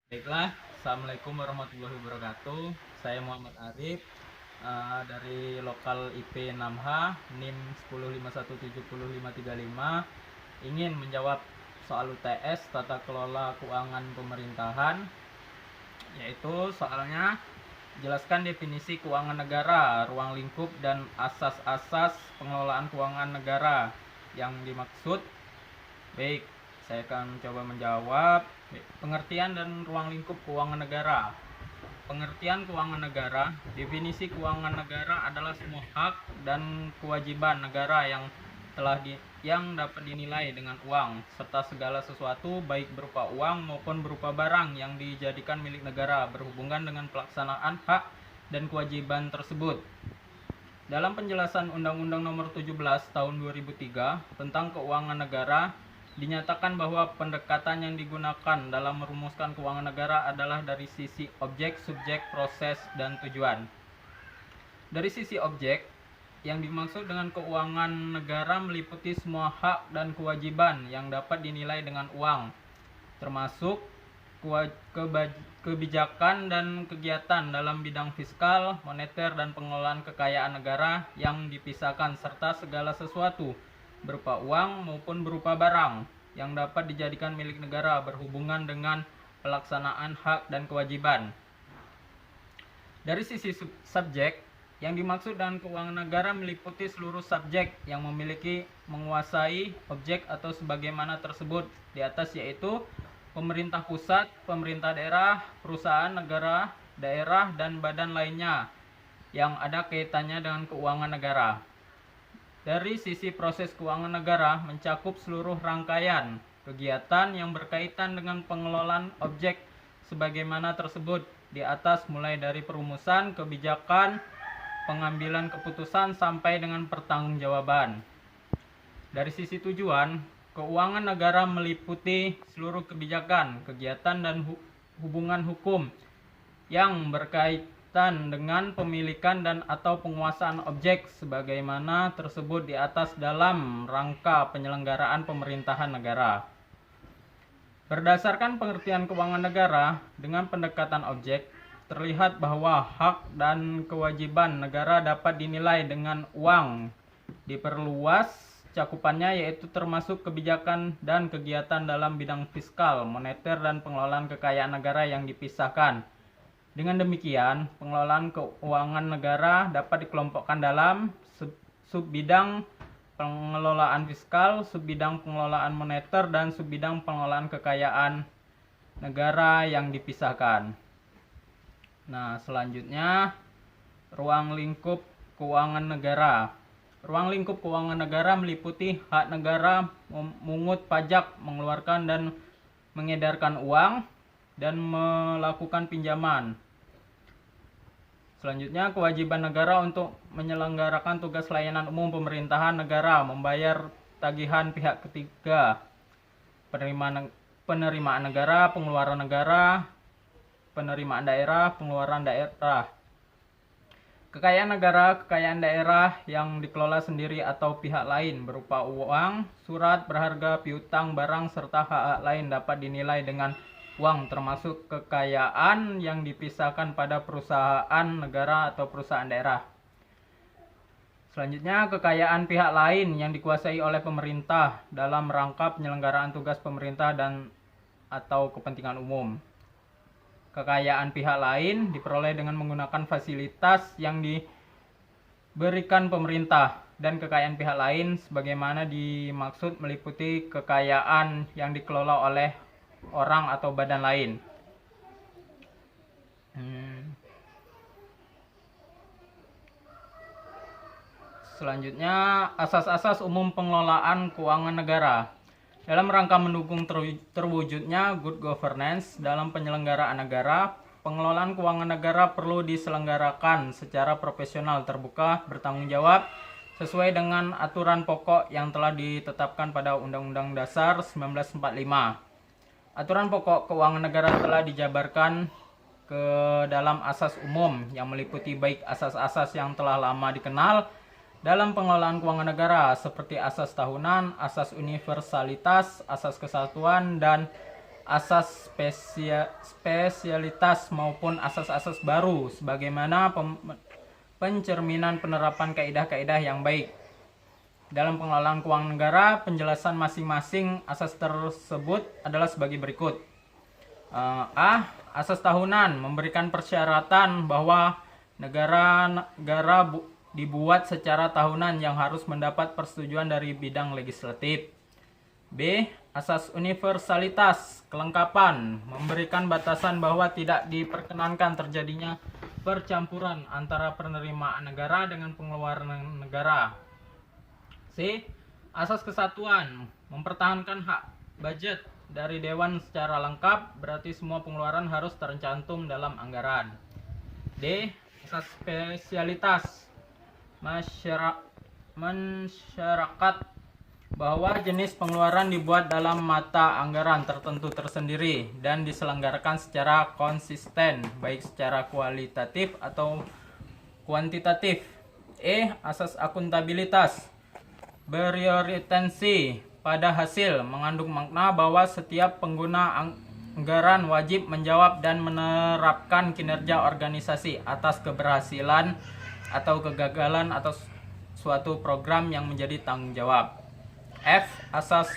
Baiklah, Assalamualaikum warahmatullahi wabarakatuh. Saya Muhammad Arif dari lokal IP 6H NIM 105170535 ingin menjawab soal UTS Tata Kelola Keuangan Pemerintahan, yaitu soalnya jelaskan definisi keuangan negara, ruang lingkup dan asas-asas pengelolaan keuangan negara yang dimaksud. Baik, saya akan coba menjawab. Pengertian dan ruang lingkup keuangan negara. Pengertian keuangan negara, definisi keuangan negara adalah semua hak dan kewajiban negara yang dapat dinilai dengan uang serta segala sesuatu baik berupa uang maupun berupa barang yang dijadikan milik negara berhubungan dengan pelaksanaan hak dan kewajiban tersebut. Dalam penjelasan Undang-Undang Nomor 17 Tahun 2003 tentang Keuangan Negara, dinyatakan bahwa pendekatan yang digunakan dalam merumuskan keuangan negara adalah dari sisi objek, subjek, proses, dan tujuan. Dari sisi objek, yang dimaksud dengan keuangan negara meliputi semua hak dan kewajiban yang dapat dinilai dengan uang, termasuk kebijakan dan kegiatan dalam bidang fiskal, moneter, dan pengelolaan kekayaan negara yang dipisahkan serta segala sesuatu berupa uang maupun berupa barang yang dapat dijadikan milik negara berhubungan dengan pelaksanaan hak dan kewajiban. Dari sisi subjek, yang dimaksud dengan keuangan negara meliputi seluruh subjek yang memiliki menguasai objek atau sebagaimana tersebut di atas, yaitu pemerintah pusat, pemerintah daerah, perusahaan negara, daerah, dan badan lainnya yang ada kaitannya dengan keuangan negara. Dari sisi proses keuangan negara mencakup seluruh rangkaian kegiatan yang berkaitan dengan pengelolaan objek sebagaimana tersebut di atas, mulai dari perumusan kebijakan, pengambilan keputusan sampai dengan pertanggungjawaban. Dari sisi tujuan, keuangan negara meliputi seluruh kebijakan, kegiatan, dan hubungan hukum yang berkaitan dengan pemilikan dan atau penguasaan objek sebagaimana tersebut di atas dalam rangka penyelenggaraan pemerintahan negara. Berdasarkan pengertian keuangan negara dengan pendekatan objek, terlihat bahwa hak dan kewajiban negara dapat dinilai dengan uang. Diperluas cakupannya, yaitu termasuk kebijakan dan kegiatan dalam bidang fiskal, moneter, dan pengelolaan kekayaan negara yang dipisahkan. Dengan demikian, pengelolaan keuangan negara dapat dikelompokkan dalam subbidang pengelolaan fiskal, subbidang pengelolaan moneter, dan subbidang pengelolaan kekayaan negara yang dipisahkan. Nah, selanjutnya ruang lingkup keuangan negara. Ruang lingkup keuangan negara meliputi hak negara memungut pajak, mengeluarkan dan mengedarkan uang, dan melakukan pinjaman. Selanjutnya, kewajiban negara untuk menyelenggarakan tugas layanan umum pemerintahan negara, membayar tagihan pihak ketiga, penerimaan negara, pengeluaran negara, penerimaan daerah, pengeluaran daerah. Kekayaan negara, kekayaan daerah yang dikelola sendiri atau pihak lain berupa uang, surat berharga, piutang, barang, serta hak lain dapat dinilai dengan uang, termasuk kekayaan yang dipisahkan pada perusahaan negara atau perusahaan daerah. Selanjutnya, kekayaan pihak lain yang dikuasai oleh pemerintah dalam rangka penyelenggaraan tugas pemerintah dan atau kepentingan umum. Kekayaan pihak lain diperoleh dengan menggunakan fasilitas yang diberikan pemerintah, dan kekayaan pihak lain sebagaimana dimaksud meliputi kekayaan yang dikelola oleh orang atau badan lain. Selanjutnya, asas-asas umum pengelolaan keuangan negara. Dalam rangka mendukung terwujudnya good governance dalam penyelenggaraan negara, pengelolaan keuangan negara perlu diselenggarakan secara profesional, terbuka, bertanggung jawab, sesuai dengan aturan pokok yang telah ditetapkan pada Undang-Undang Dasar 1945. Aturan pokok keuangan negara telah dijabarkan ke dalam asas umum yang meliputi baik asas-asas yang telah lama dikenal dalam pengelolaan keuangan negara seperti asas tahunan, asas universalitas, asas kesatuan, dan asas spesialitas maupun asas-asas baru sebagaimana pencerminan penerapan kaidah-kaidah yang baik. Dalam pengelolaan keuangan negara, penjelasan masing-masing asas tersebut adalah sebagai berikut. A. Asas tahunan memberikan persyaratan bahwa negara dibuat secara tahunan yang harus mendapat persetujuan dari bidang legislatif. B. Asas universalitas kelengkapan memberikan batasan bahwa tidak diperkenankan terjadinya percampuran antara penerimaan negara dengan pengeluaran negara. C. Asas kesatuan mempertahankan hak budget dari Dewan secara lengkap, berarti semua pengeluaran harus tercantum dalam anggaran. D. Asas spesialitas masyarakat bahwa jenis pengeluaran dibuat dalam mata anggaran tertentu tersendiri dan diselenggarakan secara konsisten, baik secara kualitatif atau kuantitatif. E. Asas akuntabilitas berorientasi pada hasil, mengandung makna bahwa setiap pengguna anggaran wajib menjawab dan menerapkan kinerja organisasi atas keberhasilan atau kegagalan atau suatu program yang menjadi tanggung jawab. F. Asas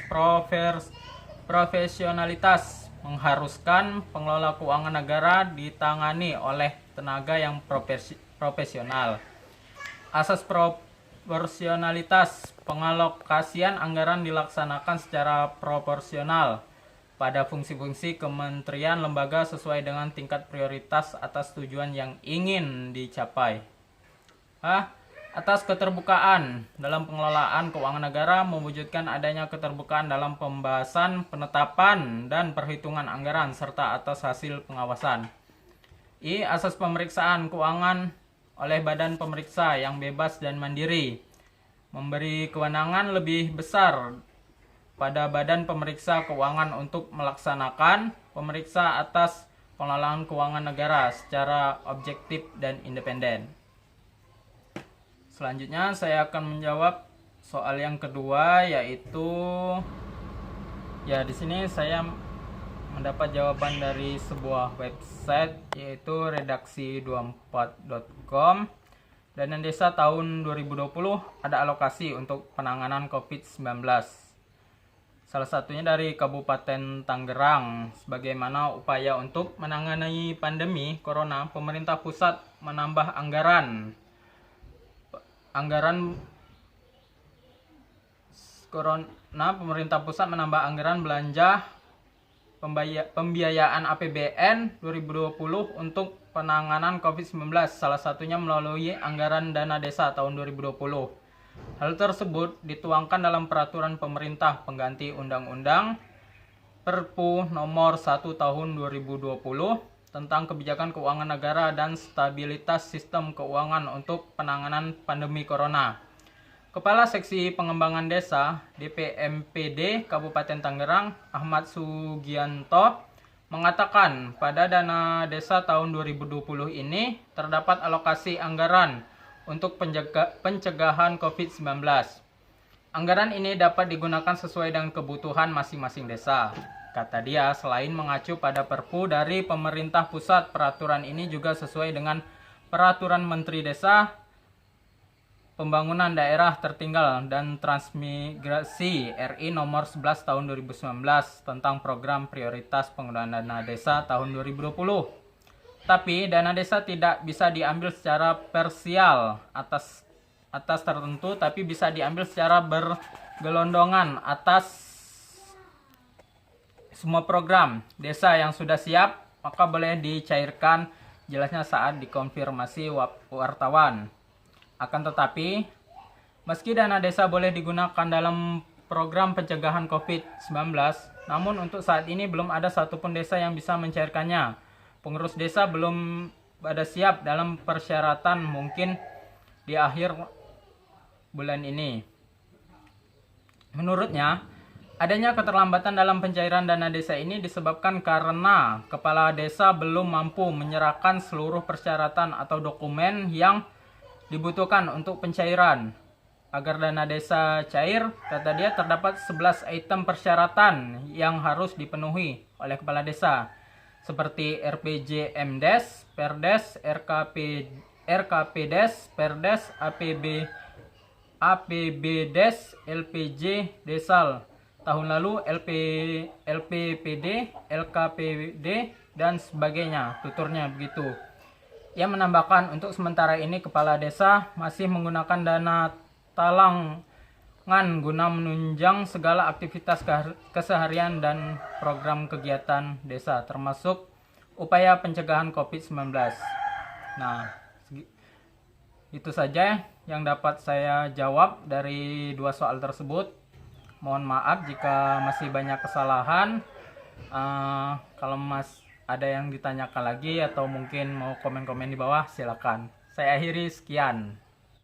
profesionalitas mengharuskan pengelola keuangan negara ditangani oleh tenaga yang profesional. Asas proporsionalitas pengalokasian anggaran dilaksanakan secara proporsional pada fungsi-fungsi kementerian lembaga sesuai dengan tingkat prioritas atas tujuan yang ingin dicapai. Atas keterbukaan dalam pengelolaan keuangan negara mewujudkan adanya keterbukaan dalam pembahasan, penetapan, dan perhitungan anggaran serta atas hasil pengawasan. I. Asas pemeriksaan keuangan oleh badan pemeriksa yang bebas dan mandiri, memberi kewenangan lebih besar pada badan pemeriksa keuangan untuk melaksanakan pemeriksa atas pengelolaan keuangan negara secara objektif dan independen. Selanjutnya saya akan menjawab soal yang kedua, yaitu di sini saya mendapat jawaban dari sebuah website yaitu redaksi24.com. Dana desa tahun 2020 ada alokasi untuk penanganan COVID-19. Salah satunya dari Kabupaten Tangerang. Sebagaimana upaya untuk menangani pandemi corona, pemerintah pusat menambah anggaran belanja pembiayaan APBN 2020 untuk penanganan COVID-19, salah satunya melalui anggaran dana desa tahun 2020. Hal tersebut dituangkan dalam peraturan pemerintah pengganti Undang-Undang Perpu Nomor 1 Tahun 2020 tentang kebijakan keuangan negara dan stabilitas sistem keuangan untuk penanganan pandemi corona. Kepala Seksi Pengembangan Desa DPMPD Kabupaten Tangerang, Ahmad Sugianto, mengatakan pada dana desa tahun 2020 ini terdapat alokasi anggaran untuk pencegahan COVID-19. Anggaran ini dapat digunakan sesuai dengan kebutuhan masing-masing desa. Kata dia, selain mengacu pada Perpu dari pemerintah pusat, peraturan ini juga sesuai dengan Peraturan Menteri Desa, Pembangunan Daerah Tertinggal dan Transmigrasi RI Nomor 11 Tahun 2019 tentang Program Prioritas Penggunaan Dana Desa tahun 2020. Tapi dana desa tidak bisa diambil secara parsial atas tertentu, tapi bisa diambil secara bergelondongan atas semua program desa yang sudah siap, maka boleh dicairkan, jelasnya saat dikonfirmasi wartawan. Akan tetapi, meski dana desa boleh digunakan dalam program pencegahan COVID-19, namun untuk saat ini belum ada satupun desa yang bisa mencairkannya. Pengurus desa belum ada siap dalam persyaratan, mungkin di akhir bulan ini. Menurutnya, adanya keterlambatan dalam pencairan dana desa ini disebabkan karena kepala desa belum mampu menyerahkan seluruh persyaratan atau dokumen yang dibutuhkan untuk pencairan. Agar dana desa cair, kata dia, terdapat 11 item persyaratan yang harus dipenuhi oleh kepala desa seperti RPJ MDes, Perdes, RKPdes, Perdes, APBdes, LPJ Desal. Tahun lalu LPPD, LKPD, dan sebagainya, tuturnya begitu. Ia menambahkan untuk sementara ini kepala desa masih menggunakan dana talangan guna menunjang segala aktivitas keseharian dan program kegiatan desa, termasuk upaya pencegahan COVID-19. Nah, itu saja yang dapat saya jawab dari dua soal tersebut. Mohon maaf jika masih banyak kesalahan. Kalau ada yang ditanyakan lagi atau mungkin mau komen-komen di bawah, silakan. Saya akhiri, sekian.